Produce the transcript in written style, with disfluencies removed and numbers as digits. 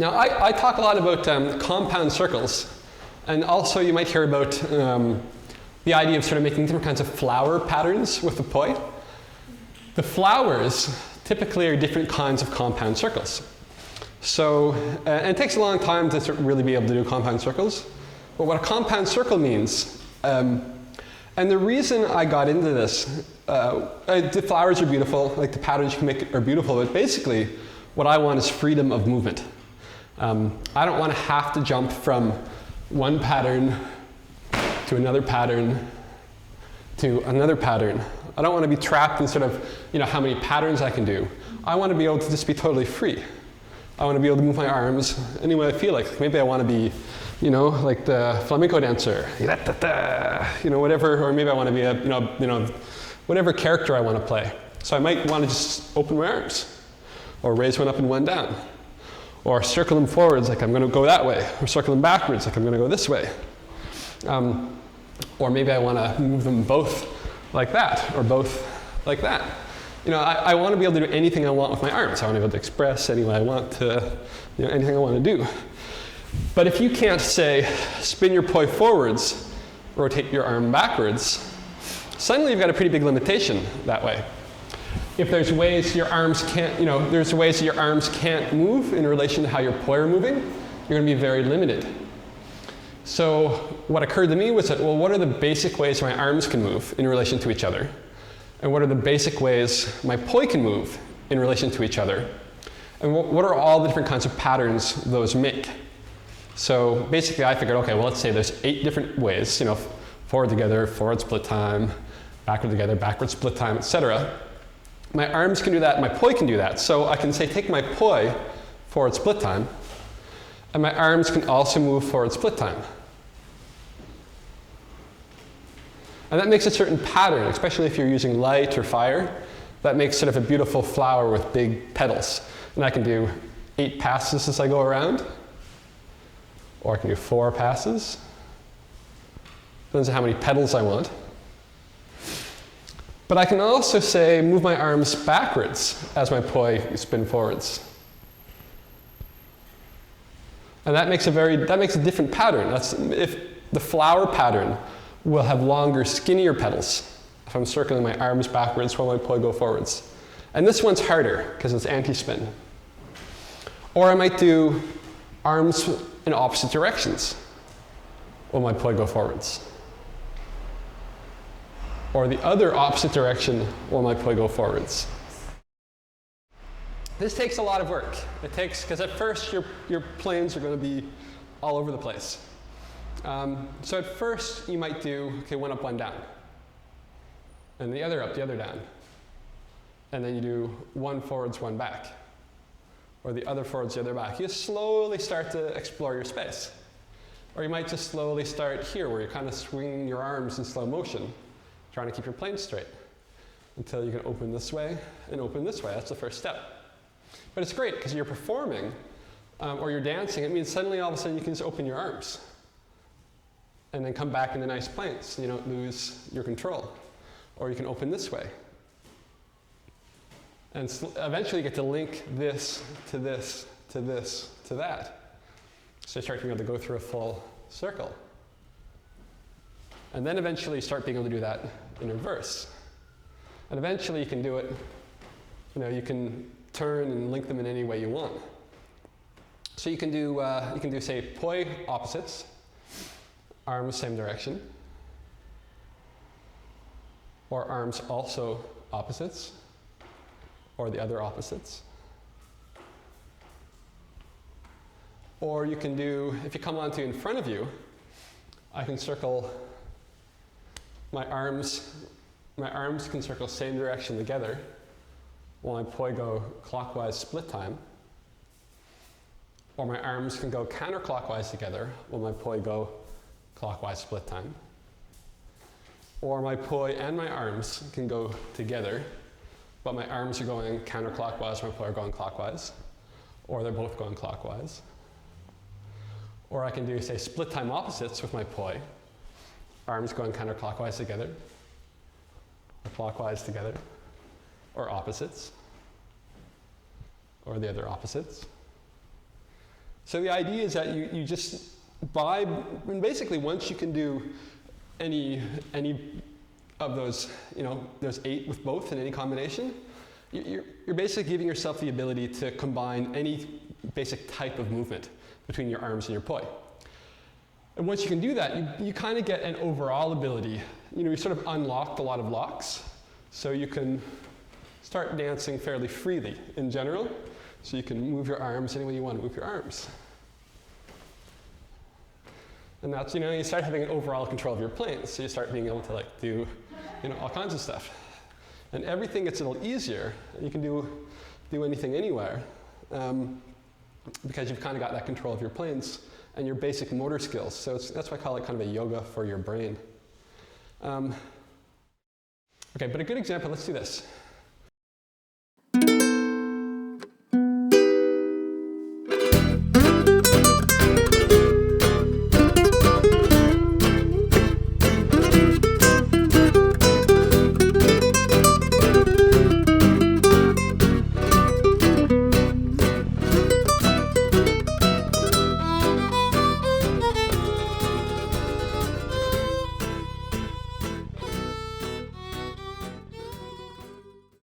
Now, I talk a lot about compound circles, and also you might hear about the idea of sort of making different kinds of flower patterns with the poi. The flowers typically are different kinds of compound circles. So, and it takes a long time to sort of really be able to do compound circles, but what a compound circle means, and the reason I got into this, the flowers are beautiful, like the patterns you can make are beautiful, but basically what I want is freedom of movement. I don't want to have to jump from one pattern to another pattern to another pattern. I don't want to be trapped in sort of, how many patterns I can do. I want to be able to just be totally free. I want to be able to move my arms any way I feel like. Maybe I want to be, like the flamenco dancer, whatever, or maybe I want to be a, whatever character I want to play. So I might want to just open my arms, or raise one up and one down, or circle them forwards like I'm going to go that way, or circle them backwards like I'm going to go this way. Or maybe I want to move them both like that, or both like that. I want to be able to do anything I want with my arms. I want to be able to express any way I want to, anything I want to do. But if you can't, say, spin your poi forwards, rotate your arm backwards, suddenly you've got a pretty big limitation that way. If there's ways your arms can't, there's ways that your arms can't move in relation to how your poi are moving, you're going to be very limited. So what occurred to me was that, well, what are the basic ways my arms can move in relation to each other? And what are the basic ways my poi can move in relation to each other? And what are all the different kinds of patterns those make? So basically I figured, okay, well, let's say there's 8 different ways, forward together, forward split time, backward together, backward split time, etc. My arms can do that, my poi can do that. So I can say, take my poi, forward split time, and my arms can also move forward split time. And that makes a certain pattern, especially if you're using light or fire. That makes sort of a beautiful flower with big petals. And I can do 8 passes as I go around, or I can do 4 passes. Depends on how many petals I want. But I can also say, move my arms backwards as my poi spin forwards. And that makes a different pattern. If the flower pattern will have longer, skinnier petals if I'm circling my arms backwards while my poi go forwards. And this one's harder because it's anti-spin. Or I might do arms in opposite directions while my poi go forwards. Or the other opposite direction while my poi go forwards. This takes a lot of work. Because at first your planes are going to be all over the place. So at first you might do, one up, one down. And the other up, the other down. And then you do one forwards, one back. Or the other forwards, the other back. You slowly start to explore your space. Or you might just slowly start here, where you're kind of swinging your arms in slow motion, trying to keep your plane straight, until you can open this way and open this way. That's the first step. But it's great, because you're performing, or you're dancing. It means suddenly, all of a sudden, you can just open your arms. And then come back into nice planes, so you don't lose your control. Or you can open this way. And eventually you get to link this to this to this to that. So you start being able to go through a full circle. And then eventually you start being able to do that in reverse. And eventually you can do it, you can turn and link them in any way you want. So you can do say, poi opposites, arms same direction, or arms also opposites, or the other opposites. Or you can do, if you come onto in front of you, I can circle my arms can circle same direction together while my poi go clockwise split time. Or my arms can go counterclockwise together while my poi go clockwise split time. Or my poi and my arms can go together, but my arms are going counterclockwise, my poi are going clockwise. Or they're both going clockwise. Or I can do, say, split time opposites with my poi. Arms going counterclockwise together, or clockwise together, or opposites, or the other opposites. So the idea is that you just, basically once you can do any of those, there's 8 with both in any combination, you're basically giving yourself the ability to combine any basic type of movement between your arms and your poi. And once you can do that, you kind of get an overall ability. You sort of unlocked a lot of locks, so you can start dancing fairly freely in general. So you can move your arms any way you want to move your arms. And that's, you start having an overall control of your planes, so you start being able to do, all kinds of stuff. And everything gets a little easier. You can do anything anywhere, because you've kind of got that control of your planes and your basic motor skills. So that's why I call it kind of a yoga for your brain. Okay, but a good example, let's do this.